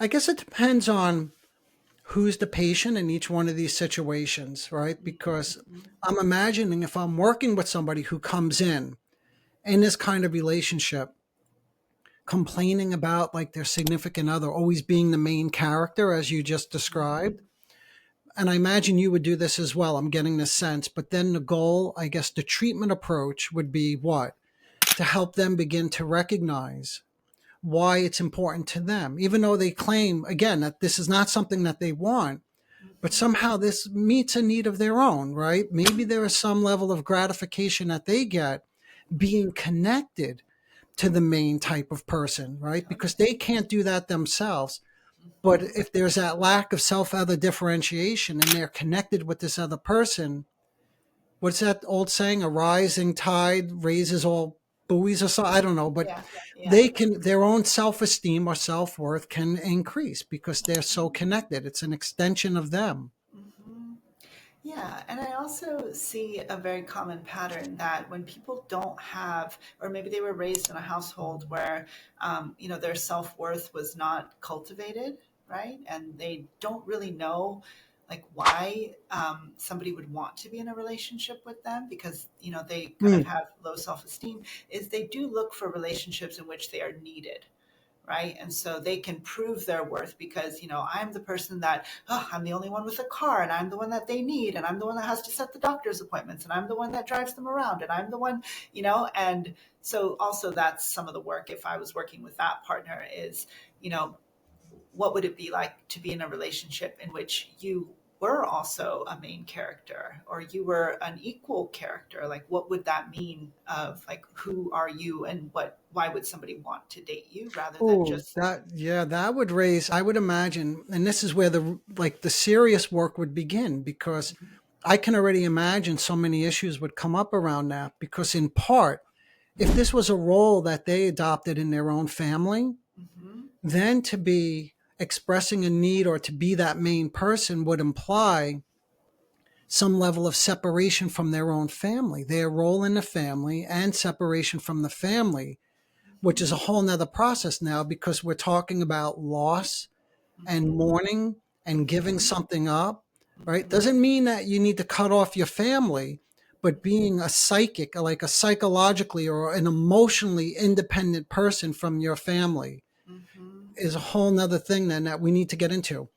I guess it depends on who's the patient in each one of these situations, right? Because Mhm. I'm imagining if I'm working with somebody who comes in this kind of relationship, complaining about like their significant other always being the main character, as you just described. Mhm. And I imagine you would do this as well. I'm getting this sense. But then the goal, I guess, the treatment approach would be what? To help them begin to recognize why it's important to them, even though they claim, again, that this is not something that they want, but Mhm. somehow this meets a need of their own, right? Maybe there is some level of gratification that they get being connected to the main type of person, right? Because Okay. they can't do that themselves. But Mhm. if there's that lack of self other differentiation and they're connected with this other person, what's that old saying? A rising tide raises all buoys or so. I don't know, but Yeah. Yeah. they can, their own self esteem or self worth can increase because they're so connected. It's an extension of them. Mhm. Yeah, and I also see a very common pattern that when people don't have, or maybe they were raised in a household where, their self worth was not cultivated, right? And they don't really know, like, why somebody would want to be in a relationship with them because they kind of Mm, have low self esteem. Is they do look for relationships in which they are needed, right? And so they can prove their worth because, I'm the person that, oh, I'm the only one with a car and I'm the one that they need and I'm the one that has to set the doctor's appointments and I'm the one that drives them around and I'm the one, and so also that's some of the work if I was working with that partner is, you know, what would it be like to be in a relationship in which you were also a main character or you were an equal character? Like what would that mean of like who are you and why would somebody want to date you rather than oh, just that, yeah, that would raise, I would imagine, and this is where the serious work would begin because I can already imagine so many issues would come up around that because in part, if this was a role that they adopted in their own family, Mhm. then to be expressing a need or to be that main person would imply some level of separation from their own family, their role in the family and separation from the family, which is a Mhm. whole nother process now because we're talking about loss and Mhm. mourning and giving Mhm. something up, right? Mhm. Doesn't mean that you need to cut off your family, but being a psychic, like a psychologically or an emotionally independent person from your family Mhm. is a whole nother thing then that we need to get into.